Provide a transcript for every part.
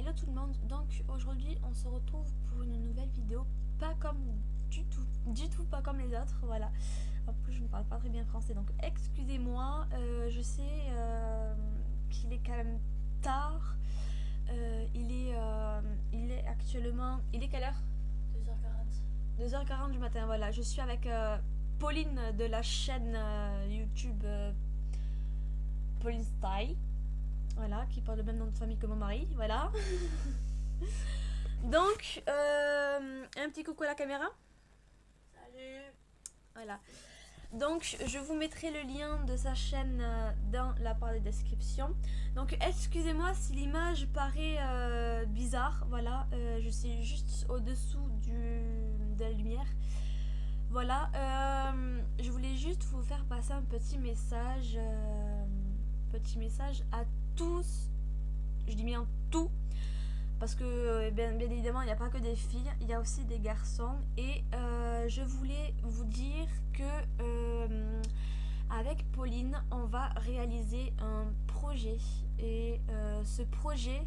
Hello tout le monde, donc aujourd'hui on se retrouve pour une nouvelle vidéo, pas comme du tout pas comme les autres, voilà. En plus je ne parle pas très bien français donc excusez-moi, je sais qu'il est quand même tard, il est actuellement, il est quelle heure? 2h40 du matin, voilà, je suis avec Pauline de la chaîne YouTube Pauline Style. Voilà, qui porte le même nom de famille que mon mari, voilà. Donc, un petit coucou à la caméra. Salut. Voilà. Donc, je vous mettrai le lien de sa chaîne dans la barre de description. Donc, excusez-moi si l'image paraît bizarre. Voilà, je suis juste au-dessous de la lumière. Voilà, je voulais juste vous faire passer un petit message à tous. Je dis bien tout. Parce que bien évidemment il n'y a pas que des filles, il y a aussi des garçons. Et je voulais vous dire que avec Pauline on va réaliser un projet. Et ce projet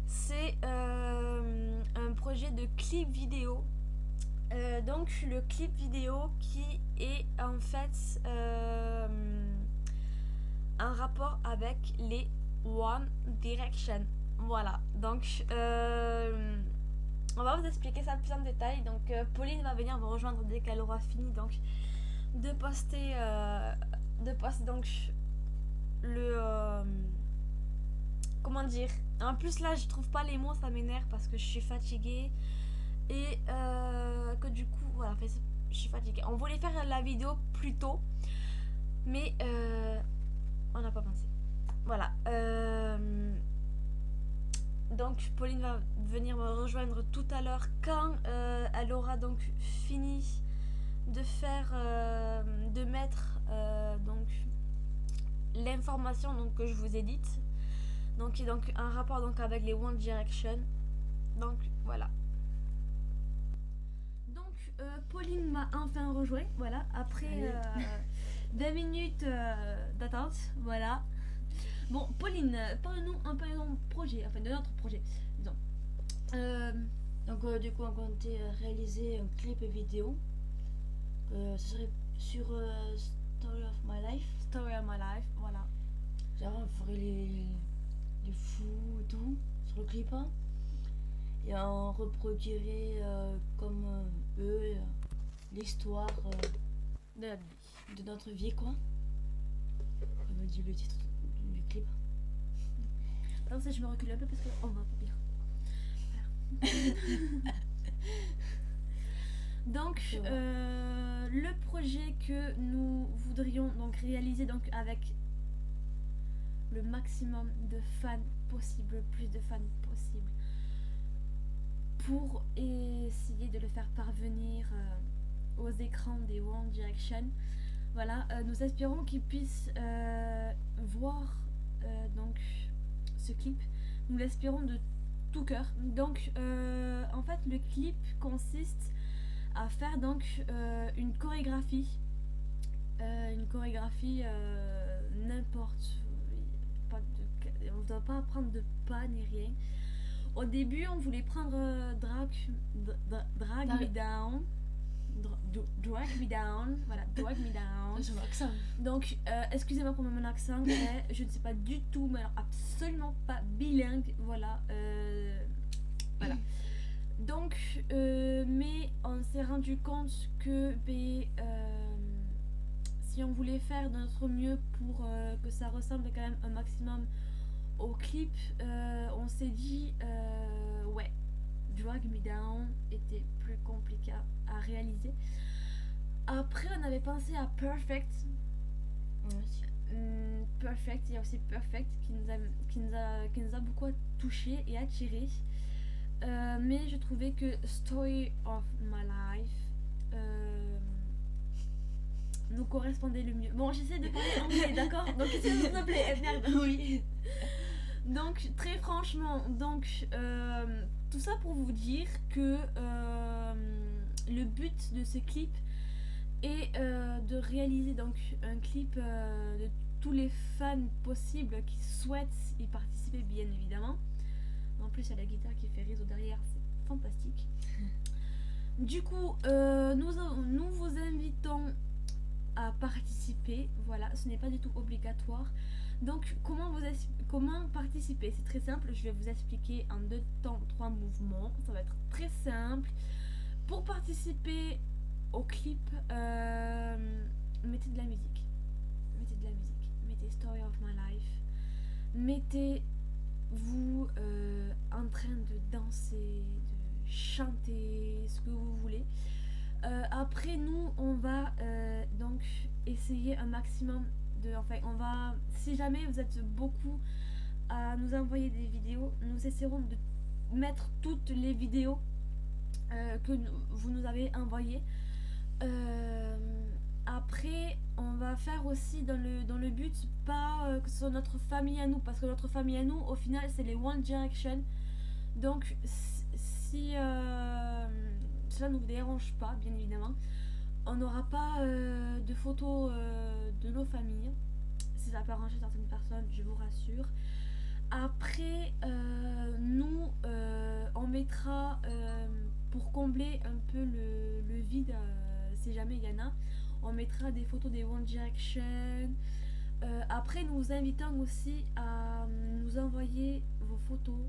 c'est un projet de clip vidéo. Donc le clip vidéo qui est en fait un rapport avec les One Direction. Voilà, donc on va vous expliquer ça plus en détail. Donc Pauline va venir me rejoindre dès qu'elle aura fini donc de poster donc le comment dire. En plus là je trouve pas les mots, ça m'énerve parce que je suis fatiguée et que du coup voilà, je suis fatiguée. On voulait faire la vidéo plus tôt mais on n'a pas pensé. Voilà. Donc Pauline va venir me rejoindre tout à l'heure quand elle aura donc fini de faire, de mettre donc l'information donc que je vous ai dite. Donc qui est donc un rapport donc avec les One Direction. Donc voilà. Donc Pauline m'a enfin rejoint. Voilà, après 20 minutes d'attente. Voilà. Bon, Pauline, parle-nous un peu de ton projet, enfin de notre projet, disons. Donc du coup on comptait réaliser un clip vidéo. Ce serait sur Story of My Life. Story of my life, voilà. Genre on ferait les fous et tout sur le clip. Hein. Et on reproduirait comme eux l'histoire de notre vie quoi. Comme dit le titre du clip. Alors ça je me recule un peu parce qu'on va pas bien. Voilà. Donc le projet que nous voudrions donc réaliser donc avec le maximum de fans possible, le plus de fans possible, pour essayer de le faire parvenir aux écrans des One Direction. Voilà, nous espérons qu'ils puissent voir donc ce clip. Nous l'espérons de tout cœur. Donc en fait le clip consiste à faire donc une chorégraphie n'importe, on ne doit pas prendre de pas ni rien. Au début on voulait prendre Drag Me Down. Drag Me Down, voilà, Drag Me Down. C'est mon accent. Donc, excusez-moi pour mon accent, mais je ne sais pas du tout, mais alors absolument pas bilingue, voilà. Voilà. Donc, mais on s'est rendu compte que si on voulait faire de notre mieux pour que ça ressemble quand même un maximum au clip, on s'est dit, ouais, Drag Me Down était plus compliqué à réaliser. Après on avait pensé à Perfect. Perfect, il y a aussi Perfect qui nous a beaucoup touché et attiré. Mais je trouvais que Story of My Life nous correspondait le mieux. Bon, j'essaie de parler anglais, d'accord? Donc s'il vous plaît, merde. Oui. Donc très franchement, donc tout ça pour vous dire que le but de ce clip est de réaliser donc un clip de tous les fans possibles qui souhaitent y participer bien évidemment. En plus, il y a la guitare qui fait réseau derrière, c'est fantastique. Du coup, nous vous invitons à participer. Voilà, ce n'est pas du tout obligatoire. Donc, comment participer? C'est très simple. Je vais vous expliquer en 2 temps, 3 mouvements. Ça va être très simple. Pour participer au clip, mettez de la musique. Mettez de la musique. Mettez Story of My Life. Mettez-vous en train de danser, de chanter, ce que vous voulez. Après, nous, on va donc essayer un maximum de... Enfin, on va... Si jamais vous êtes beaucoup à nous envoyer des vidéos, nous essaierons de mettre toutes les vidéos que vous nous avez envoyées. Après, on va faire aussi dans le but, pas que ce soit notre famille à nous, parce que notre famille à nous, au final, c'est les One Direction. Donc, si cela ne vous dérange pas, bien évidemment, on n'aura pas de photos de nos familles. Si ça peut arranger certaines personnes, je vous rassure. Après, nous, on mettra, pour combler un peu le vide, si jamais il y en a, on mettra des photos des One Direction. Après, nous vous invitons aussi à nous envoyer vos photos,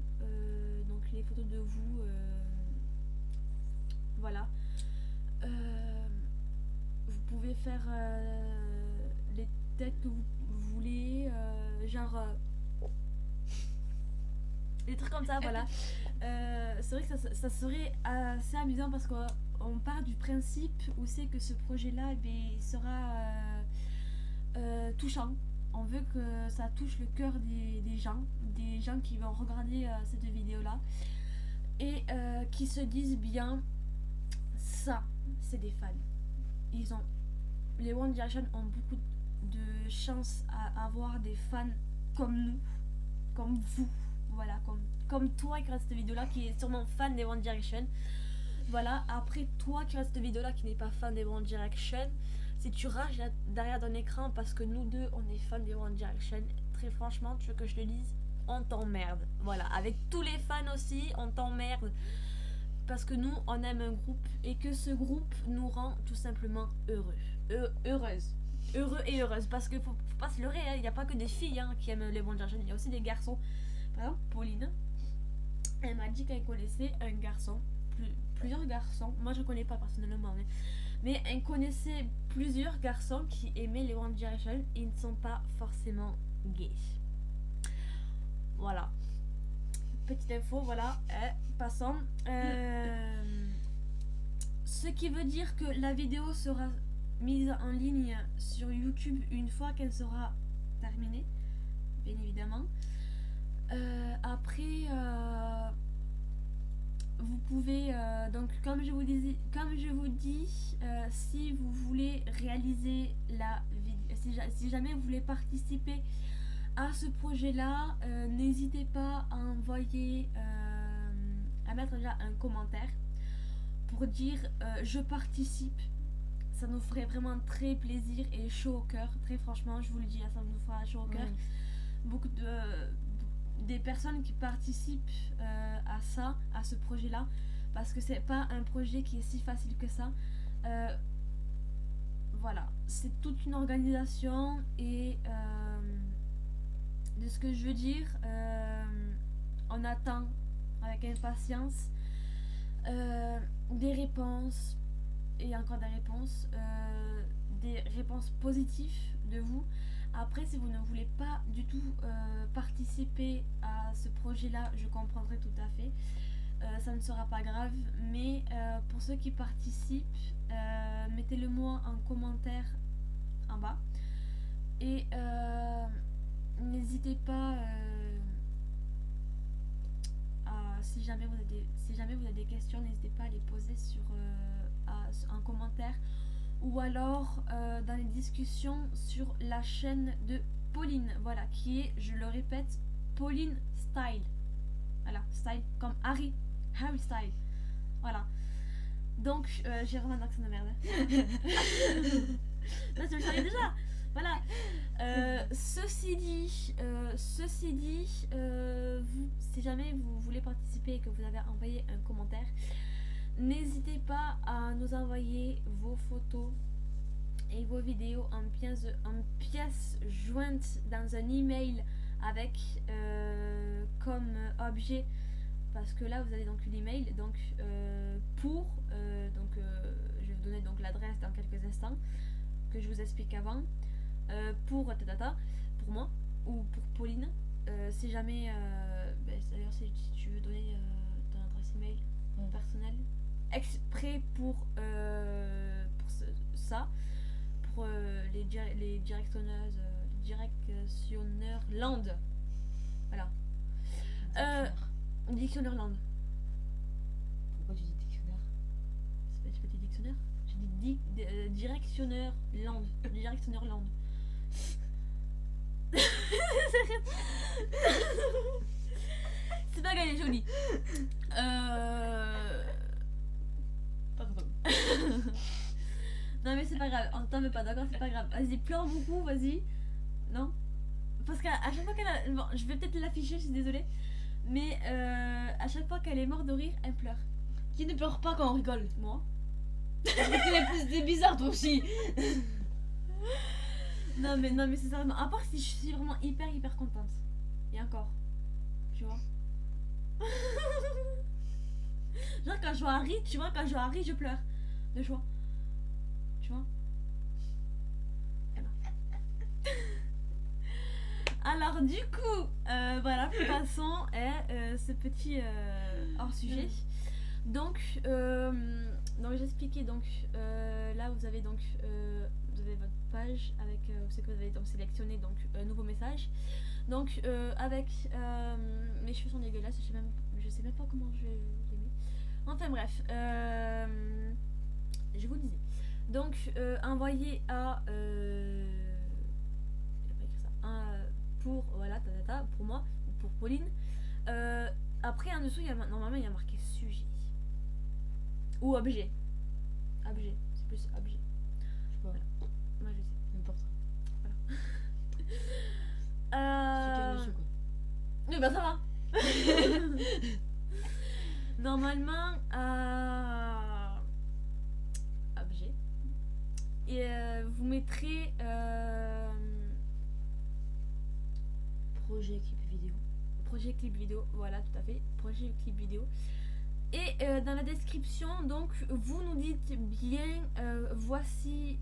donc les photos de vous, voilà. Vous pouvez faire les têtes que vous voulez, genre des trucs comme ça, voilà. C'est vrai que ça serait assez amusant parce qu'on part du principe où c'est que ce projet-là, il sera touchant. On veut que ça touche le cœur des gens qui vont regarder cette vidéo-là et qui se disent bien, ça, c'est des fans. Les One Direction ont beaucoup de chance à avoir des fans comme nous, comme vous, voilà, comme toi qui regarde cette vidéo-là, qui est sûrement fan des One Direction. Voilà, après toi qui regarde cette vidéo-là, qui n'est pas fan des One Direction, si tu rages derrière ton écran parce que nous deux, on est fans des One Direction, très franchement, tu veux que je te dise, on t'emmerde. Voilà, avec tous les fans aussi, on t'emmerde. Parce que nous, on aime un groupe et que ce groupe nous rend tout simplement heureuses. Heureux et heureuses. Parce qu'il faut pas se leurrer, il n'y a pas que des filles qui aiment les One Direction, il y a aussi des garçons. Par exemple, Pauline, elle m'a dit qu'elle connaissait un garçon, plusieurs garçons, moi je ne connais pas personnellement, mais elle connaissait plusieurs garçons qui aimaient les One Direction et ils ne sont pas forcément gays. Voilà. Petite info, voilà, passons. Ce qui veut dire que la vidéo sera mise en ligne sur YouTube une fois qu'elle sera terminée, bien évidemment. Après, vous pouvez, donc comme je vous dis, si vous voulez réaliser la vidéo, si jamais vous voulez participer à ce projet-là, n'hésitez pas à envoyer, à mettre déjà un commentaire pour dire je participe. Ça nous ferait vraiment très plaisir et chaud au cœur. Très franchement, je vous le dis, ça nous fera chaud au cœur. Beaucoup des personnes qui participent à ce projet-là, parce que c'est pas un projet qui est si facile que ça. Voilà, c'est toute une organisation et de ce que je veux dire, on attend avec impatience des réponses et encore des réponses positives de vous. Après, si vous ne voulez pas du tout participer à ce projet-là, je comprendrai tout à fait. Ça ne sera pas grave, mais pour ceux qui participent, mettez-le moi en commentaire en bas. Et n'hésitez pas, si jamais vous avez des questions, n'hésitez pas à les poser en commentaire. Ou alors dans les discussions sur la chaîne de Pauline, voilà, qui est, je le répète, Pauline Style. Voilà, style comme Harry Style. Voilà. Donc, j'ai vraiment un accent de merde. Non, je le savais déjà. Voilà. Ceci dit, si jamais vous voulez participer et que vous avez envoyé un commentaire, n'hésitez pas à nous envoyer vos photos et vos vidéos en pièces jointes dans un email avec comme objet, parce que là vous avez donc l'email, donc je vais vous donner donc l'adresse dans quelques instants que je vous explique avant, pour Tata, pour moi ou pour Pauline, si jamais d'ailleurs si tu veux donner ton adresse email personnelle exprès pour ça, pour les directionneuses, directionneurs land, voilà. Dictionneur land. Pourquoi tu dis dictionnaire? C'est pas dit dictionnaire. J'ai dit directionneur land. Directionneur land. C'est pas grave, elle est jolie. Pardon. Non mais c'est pas grave, on t'en veut pas, d'accord, c'est pas grave. Vas-y, pleure beaucoup, vas-y. Non? Parce qu'à chaque fois qu'elle a... Bon, je vais peut-être l'afficher, je suis désolée. Mais à chaque fois qu'elle est morte de rire, elle pleure. Qui ne pleure pas quand on rigole? Moi. C'est bizarre toi aussi. Non mais c'est sérieusement. À part si je suis vraiment hyper contente. Et encore. Tu vois. Genre quand je vois Harry, tu vois, quand je vois Harry, je pleure. De joie. Tu vois. Alors du coup, voilà, passons à ce petit hors sujet. Donc j'expliquais donc là vous avez donc vous avez votre page avec c'est que vous avez donc sélectionné donc nouveau message. Donc avec mes cheveux sont dégueulasses, je sais même pas comment je les mets. Enfin bref, je vous disais. Donc envoyez à pour voilà pour moi ou pour Pauline. Après en dessous normalement il y a marqué sujet ou objet. Objet, c'est plus objet. Je sais pas. Voilà. Moi je sais. N'importe. Voilà. C'est en dessous quoi. Oui bah ça va. Normalement objet. Et vous mettrez projet clip vidéo. Projet clip vidéo, voilà tout à fait, projet clip vidéo. Et dans la description, donc vous nous dites bien voici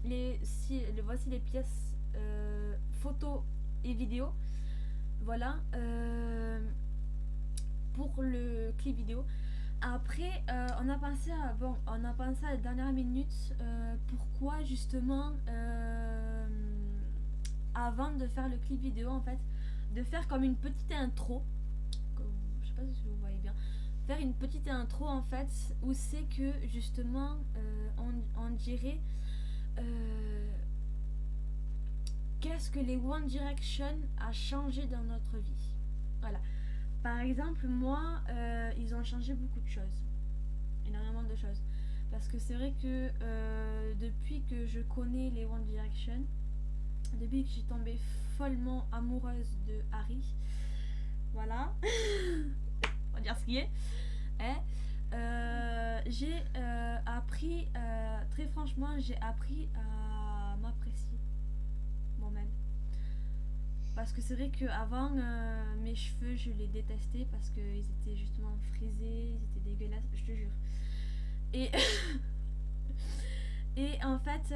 voici les pièces photos et vidéos. Voilà pour le clip vidéo. Après on a pensé à la dernière minute pourquoi justement avant de faire le clip vidéo en fait, de faire comme une petite intro, je sais pas si vous voyez bien, faire une petite intro en fait où c'est que justement on dirait qu'est-ce que les One Direction a changé dans notre vie. Voilà. Par exemple moi ils ont changé beaucoup de choses, énormément de choses, parce que c'est vrai que depuis que je connais les One Direction, depuis que j'ai tombé follement amoureuse de Harry, voilà, on va dire ce qui est, j'ai appris, très franchement, j'ai appris à m'apprécier moi-même. Parce que c'est vrai qu'avant, mes cheveux, je les détestais parce qu'ils étaient justement frisés, ils étaient dégueulasses, je te jure. Et, et en fait...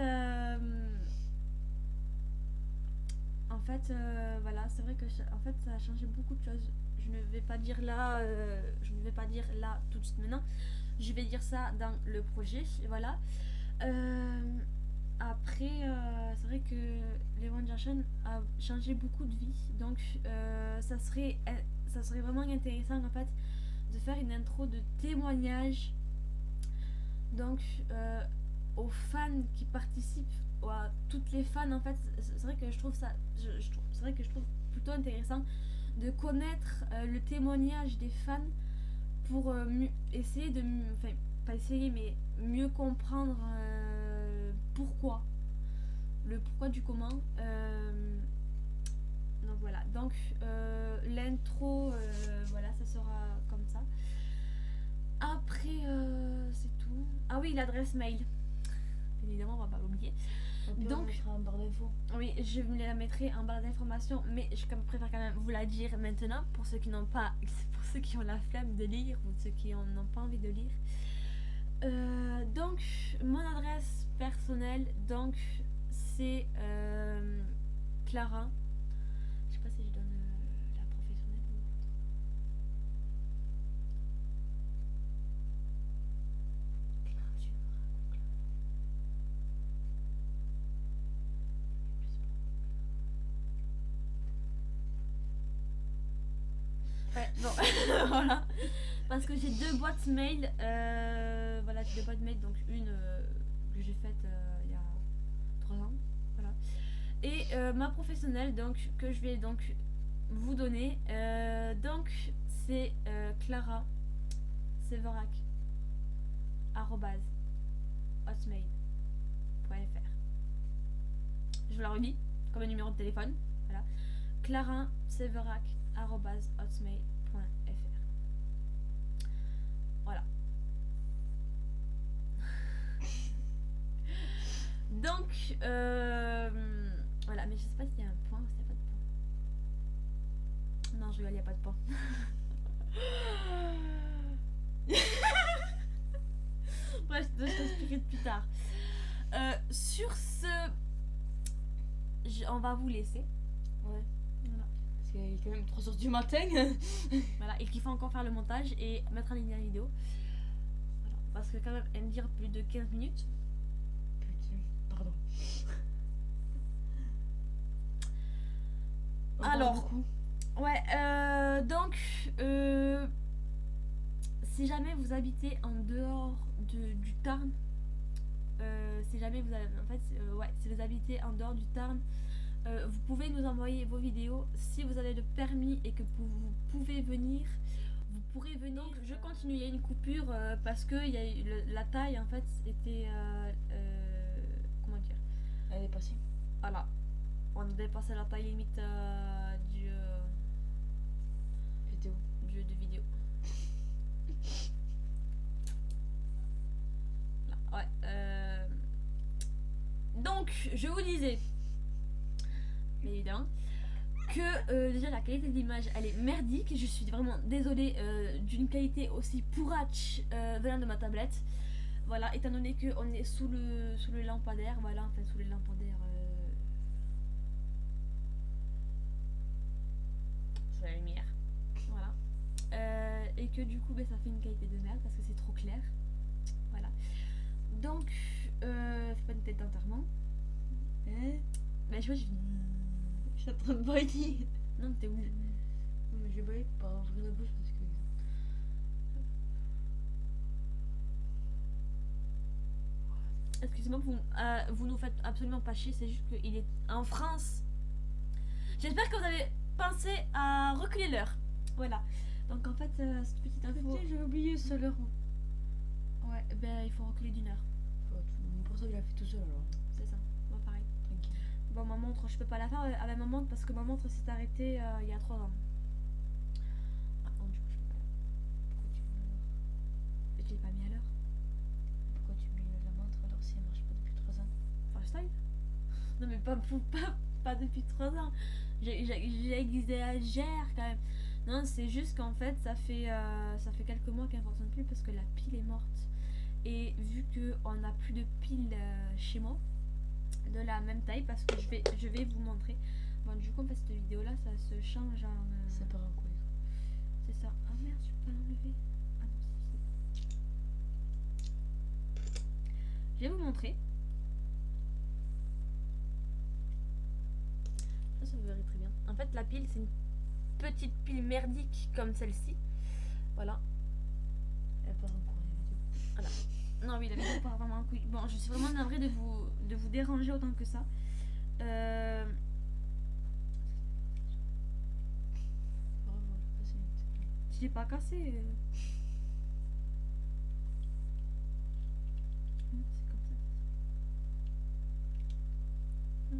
voilà, c'est vrai que en fait ça a changé beaucoup de choses. Je ne vais pas dire là tout de suite maintenant. Je vais dire ça dans le projet, voilà. Après, c'est vrai que les One Direction a changé beaucoup de vie, donc ça serait vraiment intéressant en fait de faire une intro de témoignage, donc aux fans qui participent, à toutes les fans en fait. C'est vrai que je trouve ça c'est vrai que je trouve plutôt intéressant de connaître le témoignage des fans pour essayer de, enfin pas essayer mais mieux comprendre pourquoi le pourquoi du comment. Donc voilà, donc l'intro, voilà, ça sera comme ça. Après, c'est tout. Ah oui, l'adresse mail. Évidemment, on va pas l'oublier. Donc, on mettra en barre d'infos. Oui, je vous la mettrai en barre d'informations, mais je préfère quand même vous la dire maintenant pour ceux qui n'ont pas, pour ceux qui ont la flemme de lire ou ceux qui n'ont pas envie de lire. Donc, mon adresse personnelle, donc c'est Clara. Je sais pas si je donne la professionnelle ou l'autre. Ouais, bon, voilà. Parce que j'ai deux boîtes mail. Voilà, j'ai deux boîtes mail, donc une que j'ai faite il y a 3 ans. Voilà. Et ma professionnelle, donc, que je vais donc vous donner. Donc, c'est Clara Severac @hotmail.fr. Je vous la redis comme un numéro de téléphone. Voilà. Clara Severac @hotmail.fr. Voilà. Donc, voilà, mais je sais pas s'il y a un point ou s'il n'y a pas de point. Non, je rigole, il n'y a pas de point. Bref, je t'expliquerai plus tard. Sur ce, on va vous laisser. Ouais. Voilà. Parce qu'il est quand même 3h du matin. Voilà, et qu'il faut encore faire le montage et mettre en ligne la vidéo. Voilà, parce que quand même, elle me dire plus de 15 minutes. Putain, pardon. Alors, ouais, donc, si jamais vous habitez en dehors du Tarn, si jamais vous avez, en fait, ouais, si vous habitez en dehors du Tarn, vous pouvez nous envoyer vos vidéos. Si vous avez le permis et que vous pouvez venir, vous pourrez venir. Donc, je continue, il y a une coupure parce que y a la taille, en fait, était, comment dire, Elle est passée. voilà. On a dépassé la taille limite du jeu de vidéo. Là, ouais. Donc, je vous disais, mais évidemment, que déjà la qualité de l'image elle est merdique. Je suis vraiment désolée d'une qualité aussi pourrache venant de ma tablette. Voilà, étant donné qu'on est sous le lampadaire, voilà, enfin sous les lampadaires. La lumière, voilà, et que du coup ça fait une qualité de merde parce que c'est trop clair, voilà. Donc fais pas une tête d'enterrement, Hein? mais je vois, je suis en train de bailler. Non, mais t'es où? Non, mais je baille pas ouvrir la bouche parce que. Excusez-moi, vous nous faites absolument pas chier, c'est juste qu'il est en France. J'espère que vous avez pensé à reculer l'heure. Voilà. Donc en fait, cette petite info. J'ai oublié ça l'heure. Ouais, ben il faut reculer d'1 heure. Pour ça, il a fait tout seul alors. C'est ça. Moi pareil. Tranquille. Bon, ma montre, je peux pas la faire avec ma montre parce que ma montre s'est arrêtée il y a 3 ans. Ah, non, du coup, je peux pas. Pourquoi tu mets l'heure? Je l'ai pas mis à l'heure. Pourquoi tu mets la montre alors si elle marche pas depuis 3 ans? Freestyle. Non, mais pas depuis 3 ans. J'exagère quand même. Non, c'est juste qu'en fait, ça fait quelques mois qu'elle ne fonctionne plus parce que la pile est morte. Et vu qu'on n'a plus de pile chez moi, de la même taille, parce que je vais vous montrer. Bon, du coup, en fait, cette vidéo-là, ça se change en. Ça part en couille. C'est ça. Ah merde, je peux pas l'enlever. Ah non, si. Je vais vous montrer. Ça vous verrez très bien. En fait, la pile, c'est une petite pile merdique comme celle-ci. Voilà. Elle part en couille, la vidéo. Voilà. Non, oui, la vidéo part vraiment en couille. Bon, je suis vraiment navrée de vous déranger autant que ça. Je l'ai pas cassé. C'est comme ça.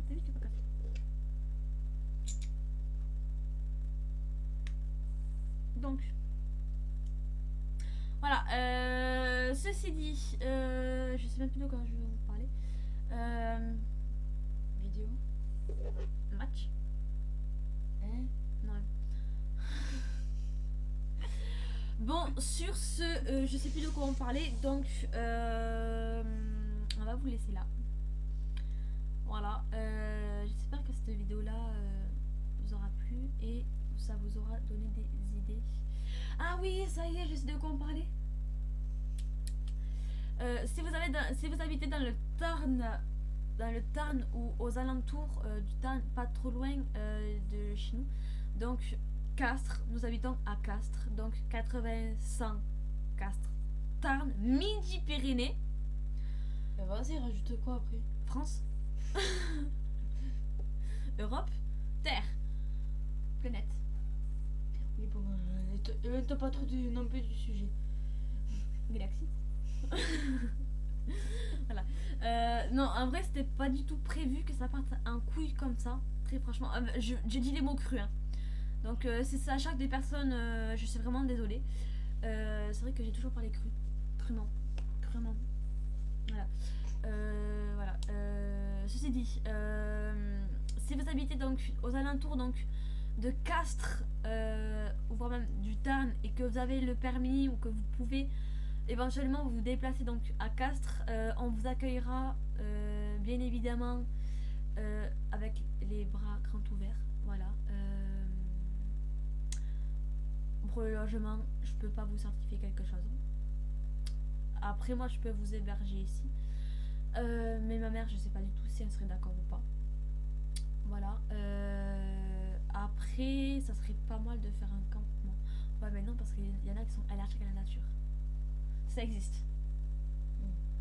t'as vu, je t'ai pas cassé. Donc, voilà. Ceci dit, je sais même plus de quoi je vais vous parler. Vidéo. Match. Hein? Non. Bon, sur ce, je sais plus de quoi on parlait, donc on va vous laisser là. Voilà. J'espère que cette vidéo-là vous aura plu et ça vous aura donné des idées. Ah oui, ça y est, je sais de quoi on parlait. Si vous habitez dans le Tarn ou aux alentours du Tarn, pas trop loin de chez nous, donc Castres, nous habitons à Castres, donc 80-100 Castres, Tarn, Midi-Pyrénées. Bah vas-y, rajoute quoi après? France, Europe, Terre, planète. Oui, bon, t'as pas trop non plus du sujet. Galaxie. Voilà. Non, en vrai, c'était pas du tout prévu que ça parte en couille comme ça. Très franchement, je dis les mots crus. Hein. Donc, c'est ça, à chaque des personnes, je suis vraiment désolée. C'est vrai que j'ai toujours parlé cru. Crûment. Voilà. Voilà. Ceci dit, si vous habitez donc aux alentours donc de Castres, ou voire même du Tarn, et que vous avez le permis ou que vous pouvez éventuellement vous déplacer donc à Castres, on vous accueillera bien évidemment avec les bras grands ouverts. Voilà. Pour le logement, je peux pas vous certifier quelque chose. Après, moi, je peux vous héberger ici. Mais ma mère, je sais pas du tout si elle serait d'accord ou pas. Voilà. Après, ça serait pas mal de faire un campement. Ouais, mais non, parce qu'il y en a qui sont allergiques à la nature. Ça existe.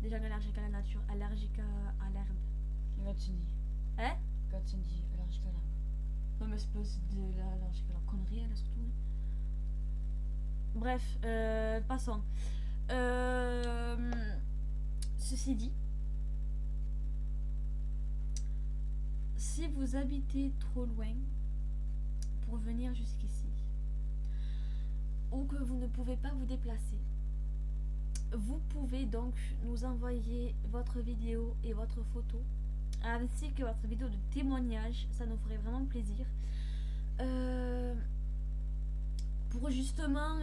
Des gens allergiques à la nature, allergiques à l'herbe. Gatsundi. Hein? Gatsundi, allergique à l'herbe. Non, mais c'est pas de l'allergique à la connerie, elle, surtout. Bref, passons. Ceci dit, si vous habitez trop loin pour venir jusqu'ici, ou que vous ne pouvez pas vous déplacer, vous pouvez donc nous envoyer votre vidéo et votre photo, ainsi que votre vidéo de témoignage. Ça nous ferait vraiment plaisir. Pour justement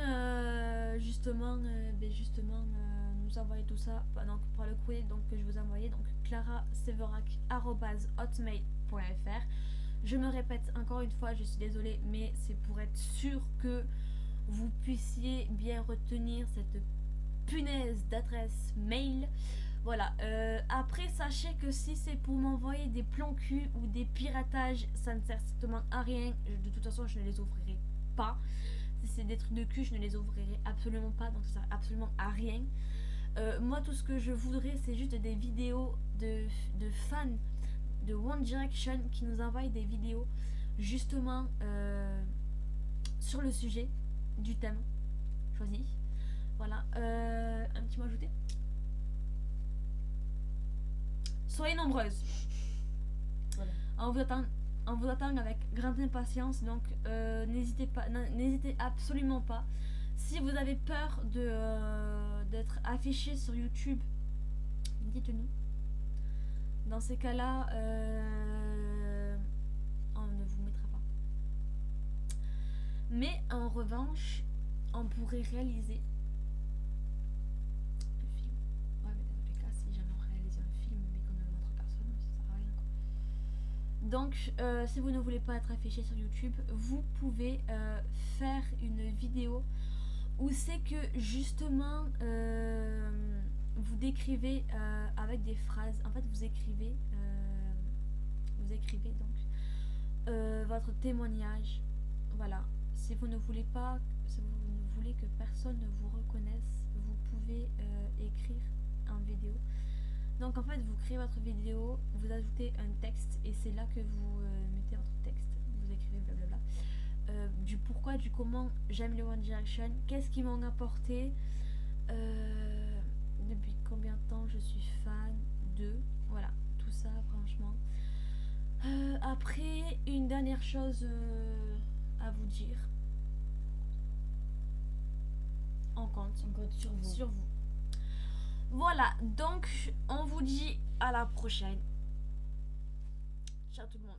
nous envoyer tout ça donc par le courrier donc que je vous ai envoyé, donc claraseverac@hotmail.fr. Je me répète encore une fois, je suis désolée, mais c'est pour être sûr que vous puissiez bien retenir cette punaise d'adresse mail. Voilà. Après, sachez que si c'est pour m'envoyer des plans cul ou des piratages, ça ne sert strictement à rien. De toute façon, je ne les ouvrirai pas. Si c'est des trucs de cul, je ne les ouvrirai absolument pas, donc ça sert absolument à rien. Moi, tout ce que je voudrais, c'est juste des vidéos de fans de One Direction qui nous envoient des vidéos justement sur le sujet du thème choisi. Voilà. Un petit mot ajouté. Soyez nombreuses. Voilà. On vous attend avec grande impatience, donc n'hésitez absolument pas. Si vous avez peur d'être affiché sur YouTube, dites-nous. Dans ces cas-là, on ne vous mettra pas. Mais en revanche, on pourrait réaliser un film. Ouais, mais dans tous les cas, si jamais on réalise un film, mais qu'on ne montre personne, ça sert à rien, quoi. Donc, si vous ne voulez pas être affiché sur YouTube, vous pouvez faire une vidéo où c'est que justement vous décrivez avec des phrases. En fait, vous écrivez donc votre témoignage. Voilà. Si vous ne voulez pas, si vous ne voulez que personne ne vous reconnaisse, vous pouvez écrire en vidéo. Donc en fait, vous créez votre vidéo, vous ajoutez un texte et c'est là que vous mettez votre texte. Vous écrivez blablabla. Du pourquoi, du comment j'aime les One Direction, qu'est-ce qu'ils m'ont apporté, depuis combien de temps je suis fan d'eux, voilà, tout ça franchement. Après, une dernière chose à vous dire. On compte On compte sur vous. sur vous. Voilà, donc on vous dit à la prochaine. Ciao tout le monde.